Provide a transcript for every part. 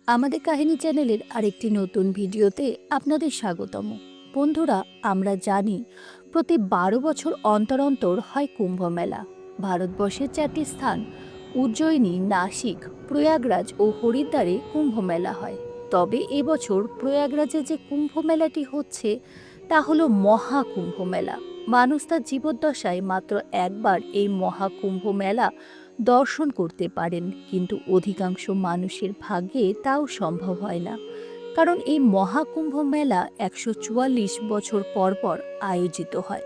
আমাদের কাহিনী চ্যানেলের আরেকটি নতুন ভিডিওতে আপনাদের স্বাগতম। বন্ধুরা, আমরা জানি প্রতি ১২ বছর অন্তর অন্তর হয় কুম্ভ মেলা। ভারতবর্ষের 4টি স্থান উজ্জয়িনী, নাসিক, প্রয়াগরাজ ও হরিদ্বারে কুম্ভ মেলা হয়। তবে এবছর প্রয়াগরাজে যে কুম্ভ মেলাটি হচ্ছে তা হলো মহাকুম্ভ মেলা। মানুষ তার জীবদ্দশায় মাত্র একবার এই মহাকুম্ভ মেলা দর্শন করতে পারেন, কিন্তু অধিকাংশ মানুষের ভাগ্যে তাও সম্ভব হয় না। কারণ এই মহাকুম্ভ মেলা ১৪৪ বছর পর পর আয়োজিত হয়।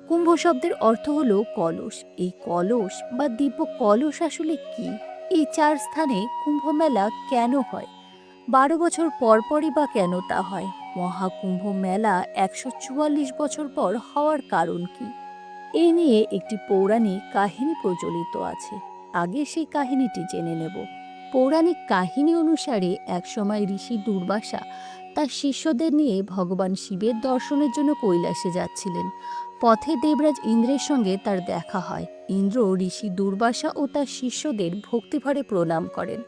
কুম্ভ শব্দের অর্থ হলো কলস। এই কলস বা দিব্য কলস আসলে কি? এই 4 স্থানে কুম্ভ মেলা কেন হয়? ১২ বছর পর পরই বা কেন তা হয়? মহাকুম্ভ মেলা ১৪৪ বছর পর হওয়ার কারণ কি? এই নিয়ে একটি পৌরাণিক কাহিনী প্রচলিত আছে। আগে সেই কাহিনীটি জেনে নেব। পৌরাণিক কাহিনী অনুসারে একসময় ঋষি দুর্বাসা তার শিষ্যদের নিয়ে ভগবান শিবের দর্শনের জন্য কৈলাসে যাচ্ছিলেন। পথে দেবরাজ ইন্দ্রের সঙ্গে তার দেখা হয়। ইন্দ্র ঋষি দুর্বাসা ও তার শিষ্যদের ভক্তিভরে প্রণাম করেন।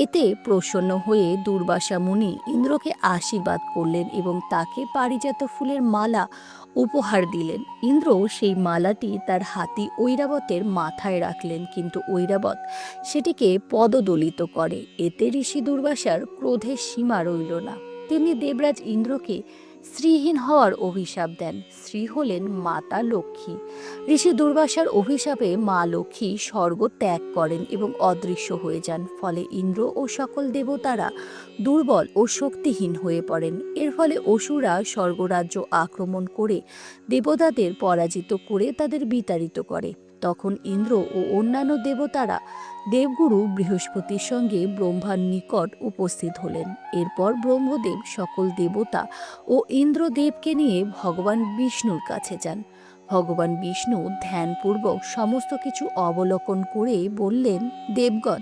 এতে প্রসন্ন হয়ে দুর্বাসা মুনি ইন্দ্রকে আশীর্বাদ করলেন এবং তাকে পারিজাত ফুলের মালা উপহার দিলেন। ইন্দ্র সেই মালাটি তার হাতি ঐরাবতের মাথায় রাখলেন, কিন্তু ঐরাবত সেটিকে পদদলিত করে। এতে ঋষি দুর্বাসার ক্রোধের সীমা রইল না। তিনি দেবরাজ ইন্দ্রকে স্ত্রীহীন হওয়ার অভিশাপ দেন। স্ত্রী হলেন মাতা লক্ষ্মী। ঋষি দুর্বাসার অভিশাপে মা লক্ষ্মী স্বর্গ ত্যাগ করেন এবং অদৃশ্য হয়ে যান। ফলে ইন্দ্র ও সকল দেবতারা দুর্বল ও শক্তিহীন হয়ে পড়েন। এর ফলে অসুররা স্বর্গরাজ্য আক্রমণ করে দেবতাদের পরাজিত করে তাদের বিতাড়িত করে। তখন ইন্দ্র ও অন্যান্য দেবতারা দেবগুরু বৃহস্পতির সঙ্গে ব্রহ্মার নিকট উপস্থিত হলেন। এরপর ব্রহ্মদেব সকল দেবতা ও ইন্দ্রদেবকে নিয়ে ভগবান বিষ্ণুর কাছে যান। ভগবান বিষ্ণু ধ্যানপূর্বক সমস্ত কিছু অবলোকন করে বললেন, দেবগণ,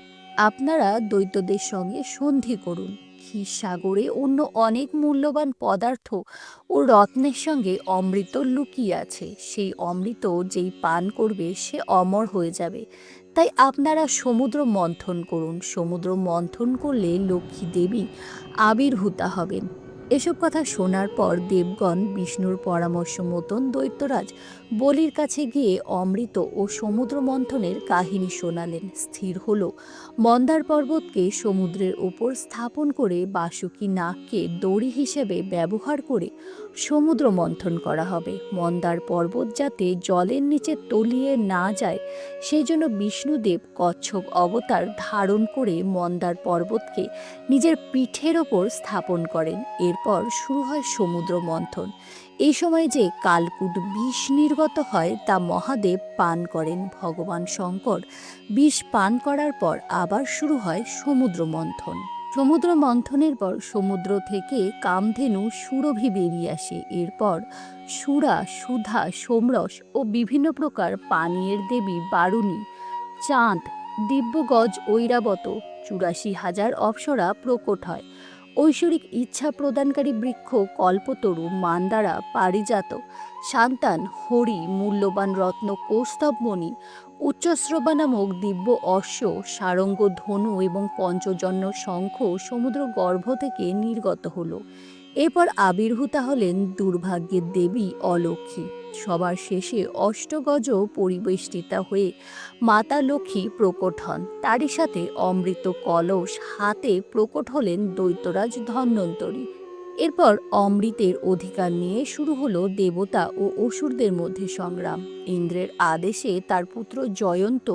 আপনারা দৈত্যদের সঙ্গে সন্ধি করুন। ক্ষীরসাগরে অন্য অনেক মূল্যবান পদার্থ ও রত্নের সঙ্গে অমৃত লুকিয়ে আছে। সেই অমৃত যেই পান করবে সে অমর হয়ে যাবে। তাই আপনারা সমুদ্র মন্থন করুন। সমুদ্র মন্থন করলে লক্ষ্মী দেবী আবির্ভূতা হবেন। এসব কথা শোনার পর দেবগণ বিষ্ণুর পরামর্শ মতন দৈত্যরাজ বলির কাছে গিয়ে অমৃত ও সমুদ্র মন্থনের কাহিনী শোনালেন। স্থির হলো মন্দার পর্বতকে সমুদ্রের ওপর স্থাপন করে বাসুকী নাগকে দড়ি হিসেবে ব্যবহার করে সমুদ্র মন্থন করা হবে। মন্দার পর্বত যাতে জলের নিচে তলিয়ে না যায় সেই জন্য বিষ্ণুদেব কচ্ছপ অবতার ধারণ করে মন্দার পর্বতকে নিজের পিঠের ওপর স্থাপন করেন। এরপর শুরু হয় সমুদ্র মন্থন। এই সময় যে কালকূট বিষ নির্গত হয় তা মহাদেব পান করেন। ভগবান শঙ্কর বিষ পান করার পর আবার শুরু হয় সমুদ্র মন্থন। সমুদ্র মন্থনের পর সমুদ্র থেকে কামধেনু সুরভি বেরিয়ে আসে। এরপর সুরা, সুধা, সোমরস ও বিভিন্ন প্রকার পানীয়ের দেবী বারুণী, চাঁদ, দিব্যগজ, ঐরাবত, ৮৪,০০০ অপ্সরা প্রকট হয়। ঐশ্বরিক ইচ্ছা প্রদানকারী বৃক্ষ কল্পতরু, মান্দারা, পারিজাত, সান্তান, হরি, মূল্যবান রত্ন কৌস্তবমণি, উচ্চশ্রবা নামক দিব্য অশ্ব, সারঙ্গ ধনু এবং পঞ্চজন্য শঙ্খ সমুদ্র গর্ভ থেকে নির্গত হলো। এরপর আবির্ভূতা হলেন দুর্ভাগ্যের দেবী অলক্ষ্মী। সবার শেষে অষ্টগজ পরিবেষ্টিতা হয়ে মাতা লক্ষ্মী প্রকট হন। তারই সাথে অমৃত কলস হাতে প্রকট হলেন দৈত্যরাজ ধন্বন্তরী। এরপর অমৃতের অধিকার নিয়ে শুরু হলো দেবতা ও অসুরদের মধ্যে সংগ্রাম। ইন্দ্রের আদেশে তার পুত্র জয়ন্ত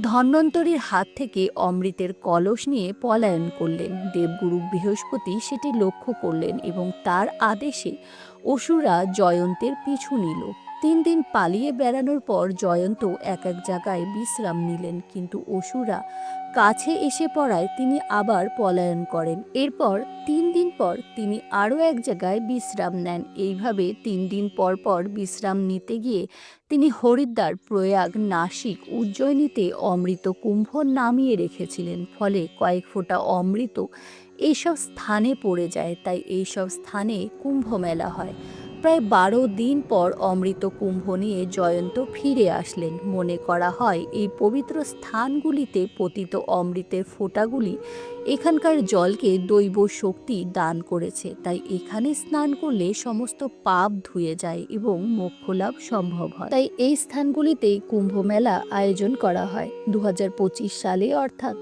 ধন্বন্তরীর হাত থেকে অমৃতের কলস নিয়ে পলায়ন করলেন। দেবগুরু বৃহস্পতি সেটি লক্ষ্য করলেন এবং তার আদেশে অসুররা জয়ন্তের পিছু নিল। ৩ দিন পালিয়ে বেড়ানোর পর জয়ন্ত এক এক জায়গায় বিশ্রাম নিলেন, কিন্তু অসুররা কাছে এসে পড়ায় তিনি আবার পলায়ন করেন। এরপর ৩ দিন পর তিনি আরও এক জায়গায় বিশ্রাম নেন। এইভাবে ৩ দিন পর পর বিশ্রাম নিতে গিয়ে তিনি হরিদ্বার, প্রয়াগ, নাসিক, উজ্জয়িনীতে অমৃত কুম্ভ নামিয়ে রেখেছিলেন। ফলে কয়েক ফোঁটা অমৃত এইসব স্থানে পড়ে যায়, তাই এইসব স্থানে কুম্ভ মেলা হয়। প্রায় 12 দিন পর অমৃত কুম্ভ নিয়ে জয়ন্ত ফিরে আসলেন। মনে করা হয় এই পবিত্র স্থানগুলিতে পতিত অমৃতের ফোঁটাগুলি এখানকার জলকে দৈব শক্তি দান করেছে, তাই এখানে স্নান করলে সমস্ত পাপ ধুয়ে যায় এবং মোক্ষ লাভ সম্ভব হয়। তাই এই স্থানগুলিতেই কুম্ভ মেলা আয়োজন করা হয়। 2025 সালে অর্থাৎ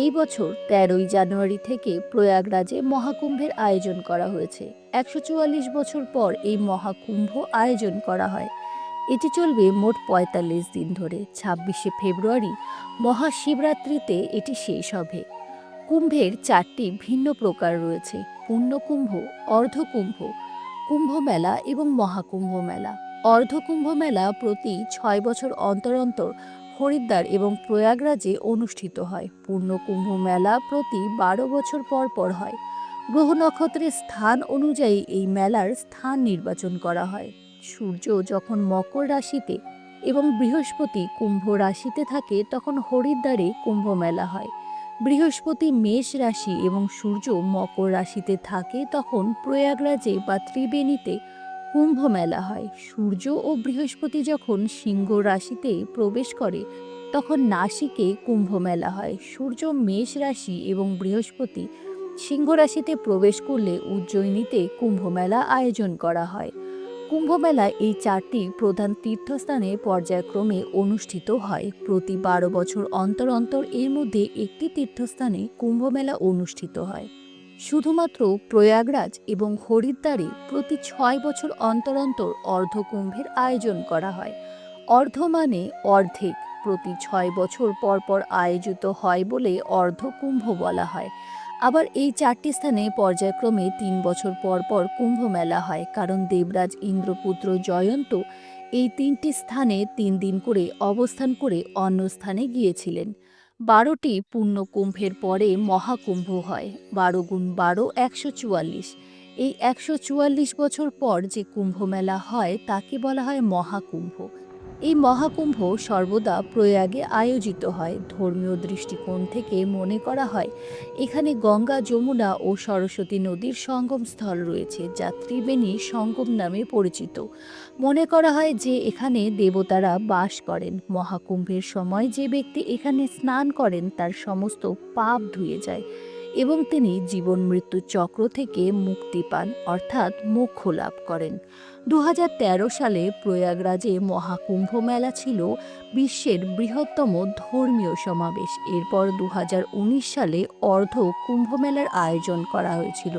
এই বছর 13ই জানুয়ারি থেকে প্রয়াগরাজে মহাকুম্ভের আয়োজন করা হয়েছে। 144 বছর পর এই মহাকুম্ভ আয়োজন করা হয়। এটি চলবে মোট 45 দিন ধরে। 26শে ফেব্রুয়ারি মহাশিবরাত্রিতে এটি শেষ হবে। কুম্ভের 4টি ভিন্ন প্রকার রয়েছে: পূর্ণকুম্ভ, অর্ধকুম্ভ, কুম্ভ মেলা এবং মহাকুম্ভ মেলা। অর্ধকুম্ভ মেলা প্রতি 6 বছর অন্তর অন্তর হরিদ্বার এবং প্রয়াগরাজে অনুষ্ঠিত হয়। পূর্ণকুম্ভ মেলা প্রতি 12 বছর পর পর হয়। গ্রহ নক্ষত্রের স্থান অনুযায়ী এই মেলার স্থান নির্বাচন করা হয়। সূর্য যখন মকর রাশিতে এবং বৃহস্পতি কুম্ভ রাশিতে থাকে তখন হরিদ্বারে কুম্ভ মেলা হয়। বৃহস্পতি মেষ রাশি এবং সূর্য মকর রাশিতে থাকে তখন প্রয়াগরাজে বা ত্রিবেণীতে কুম্ভ মেলা হয়। সূর্য ও বৃহস্পতি যখন সিংহ রাশিতে প্রবেশ করে তখন নাসিকে কুম্ভ মেলা হয়। সূর্য মেষ রাশি এবং বৃহস্পতি সিংহ রাশিতে প্রবেশ করলে উজ্জয়িনীতে কুম্ভ মেলা আয়োজন করা হয়। কুম্ভ মেলা এই 4টি প্রধান তীর্থস্থানে পর্যায়ক্রমে অনুষ্ঠিত হয়। প্রতি 12 বছর অন্তর অন্তর এর মধ্যে একটি তীর্থস্থানে কুম্ভ মেলা অনুষ্ঠিত হয়। শুধুমাত্র প্রয়াগরাজ এবং হরিদ্বারে প্রতি 6 বছর অন্তর অন্তর অর্ধকুম্ভের আয়োজন করা হয়। অর্ধ মানে অর্ধেক, প্রতি 6 বছর পর পর আয়োজিত হয় বলে অর্ধকুম্ভ বলা হয়। আবার এই 4টি স্থানে পর্যায়ক্রমে 3 বছর পর পর কুম্ভ মেলা হয়, কারণ দেবরাজ ইন্দ্রপুত্র জয়ন্ত এই 3টি স্থানে 3 দিন করে অবস্থান করে অন্য স্থানে গিয়েছিলেন। 12টি পূর্ণ কুম্ভের পরে মহাকুম্ভ হয়। 12 গুণ 12 144। এই 144 বছর পর যে কুম্ভ মেলা হয় তাকে বলা হয় মহাকুম্ভ। এই মহাকুম্ভ সর্বদা প্রয়াগে আয়োজিত হয়। ধর্মীয় দৃষ্টিকোণ থেকে মনে করা হয় এখানে গঙ্গা, যমুনা ও সরস্বতী নদীর সঙ্গমস্থল রয়েছে, যা ত্রিবেণী সঙ্গম নামে পরিচিত। মনে করা হয় যে এখানে দেবতারা বাস করেন। মহাকুম্ভের সময় যে ব্যক্তি এখানে স্নান করেন তার সমস্ত পাপ ধুয়ে যায় এবং তিনি জীবন মৃত্যু চক্র থেকে মুক্তি পান, অর্থাৎ মোক্ষ লাভ করেন। 2013 সালে প্রয়াগরাজে মহাকুম্ভ মেলা ছিল বিশ্বের বৃহত্তম ধর্মীয় সমাবেশ। এরপর 2019 সালে অর্ধ কুম্ভ মেলার আয়োজন করা হয়েছিল।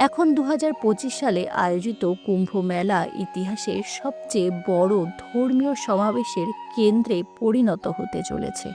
এখন 2025 সালে আয়োজিত কুম্ভ মেলা ইতিহাসের সবচেয়ে বড় ধর্মীয় সমাবেশের কেন্দ্রে পরিণত হতে চলেছে।